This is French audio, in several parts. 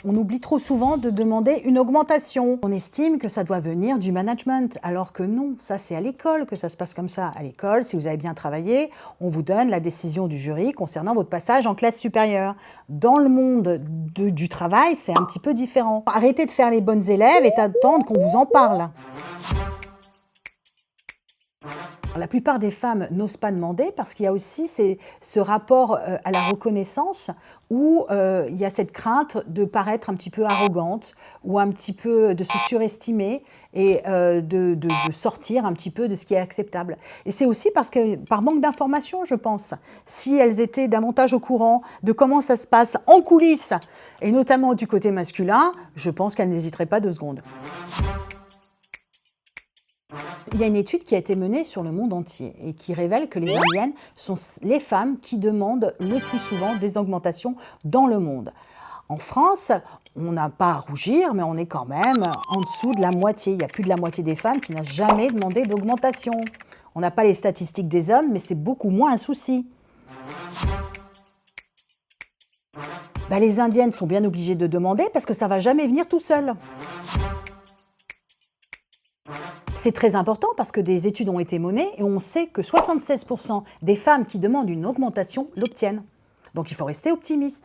On oublie trop souvent de demander une augmentation. On estime que ça doit venir du management, alors que non, ça c'est à l'école que ça se passe comme ça. À l'école, si vous avez bien travaillé, on vous donne la décision du jury concernant votre passage en classe supérieure. Dans le monde du travail, c'est un petit peu différent. Arrêtez de faire les bonnes élèves et d'attendre qu'on vous en parle. La plupart des femmes n'osent pas demander parce qu'il y a aussi ce rapport à la reconnaissance où il y a cette crainte de paraître un petit peu arrogante ou un petit peu de se surestimer et de sortir un petit peu de ce qui est acceptable. Et c'est aussi parce que par manque d'information, je pense. Si elles étaient davantage au courant de comment ça se passe en coulisses, et notamment du côté masculin, je pense qu'elles n'hésiteraient pas 2 secondes. Il y a une étude qui a été menée sur le monde entier et qui révèle que les Indiennes sont les femmes qui demandent le plus souvent des augmentations dans le monde. En France, on n'a pas à rougir, mais on est quand même en dessous de la moitié. Il y a plus de la moitié des femmes qui n'ont jamais demandé d'augmentation. On n'a pas les statistiques des hommes, mais c'est beaucoup moins un souci. Les Indiennes sont bien obligées de demander parce que ça ne va jamais venir tout seul. C'est très important parce que des études ont été menées et on sait que 76% des femmes qui demandent une augmentation l'obtiennent. Donc il faut rester optimiste.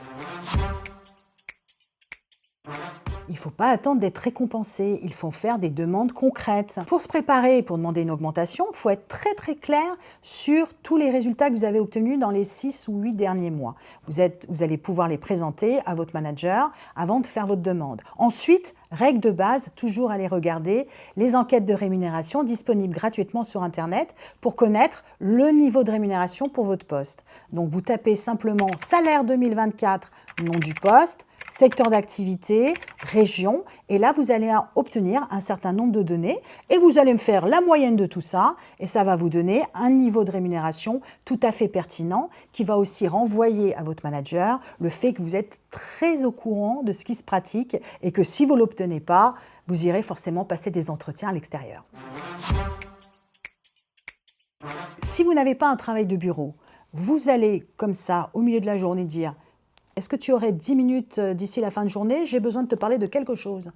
Il ne faut pas attendre d'être récompensé, il faut faire des demandes concrètes. Pour se préparer pour demander une augmentation, il faut être très très clair sur tous les résultats que vous avez obtenus dans les 6 ou 8 derniers mois. Vous allez pouvoir les présenter à votre manager avant de faire votre demande. Ensuite, règle de base, toujours aller regarder les enquêtes de rémunération disponibles gratuitement sur Internet pour connaître le niveau de rémunération pour votre poste. Donc vous tapez simplement « Salaire 2024 », nom du poste, secteur d'activité, région, et là vous allez obtenir un certain nombre de données et vous allez me faire la moyenne de tout ça et ça va vous donner un niveau de rémunération tout à fait pertinent qui va aussi renvoyer à votre manager le fait que vous êtes très au courant de ce qui se pratique et que si vous ne l'obtenez pas, vous irez forcément passer des entretiens à l'extérieur. Si vous n'avez pas un travail de bureau, vous allez comme ça au milieu de la journée dire est-ce que tu aurais 10 minutes d'ici la fin de journée? J'ai besoin de te parler de quelque chose.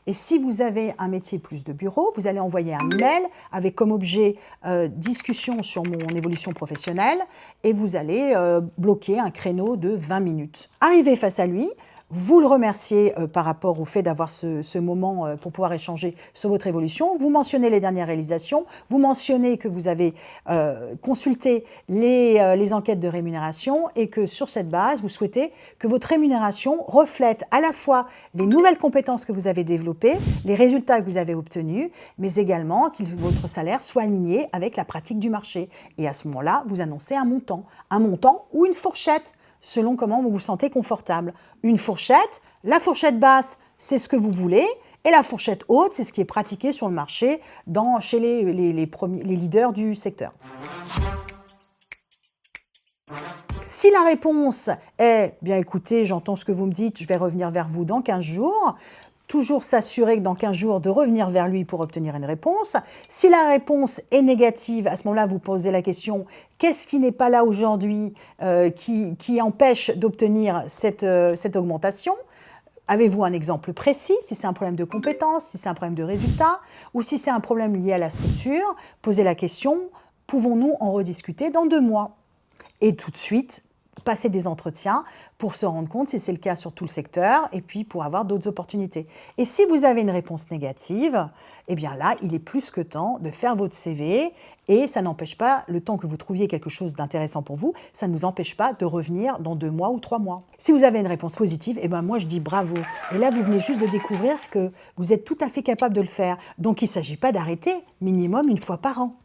Et si vous avez un métier plus de bureau, vous allez envoyer un email avec comme objet discussion sur mon évolution professionnelle et vous allez bloquer un créneau de 20 minutes. Arrivez face à lui, vous le remerciez par rapport au fait d'avoir ce moment pour pouvoir échanger sur votre évolution. Vous mentionnez les dernières réalisations, vous mentionnez que vous avez consulté les enquêtes de rémunération et que sur cette base, vous souhaitez que votre rémunération reflète à la fois les nouvelles compétences que vous avez développées, les résultats que vous avez obtenus, mais également que votre salaire soit aligné avec la pratique du marché. Et à ce moment-là, vous annoncez un montant ou une fourchette, selon comment vous vous sentez confortable. Une fourchette, la fourchette basse, c'est ce que vous voulez, et la fourchette haute, c'est ce qui est pratiqué sur le marché chez les leaders du secteur. Si la réponse est « bien écoutez, j'entends ce que vous me dites, je vais revenir vers vous dans 15 jours », toujours s'assurer que dans 15 jours de revenir vers lui pour obtenir une réponse. Si la réponse est négative, à ce moment-là, vous posez la question « qu'est-ce qui n'est pas là aujourd'hui qui empêche d'obtenir cette augmentation ?» Avez-vous un exemple précis, si c'est un problème de compétence, si c'est un problème de résultat, ou si c'est un problème lié à la structure, posez la question « pouvons-nous en rediscuter dans 2 mois ?» Et tout de suite, passer des entretiens pour se rendre compte si c'est le cas sur tout le secteur et puis pour avoir d'autres opportunités. Et si vous avez une réponse négative, eh bien là, il est plus que temps de faire votre CV et ça n'empêche pas, le temps que vous trouviez quelque chose d'intéressant pour vous, ça ne vous empêche pas de revenir dans 2 mois ou 3 mois. Si vous avez une réponse positive, eh bien moi je dis bravo. Et là, vous venez juste de découvrir que vous êtes tout à fait capable de le faire. Donc il ne s'agit pas d'arrêter, minimum 1 fois par an.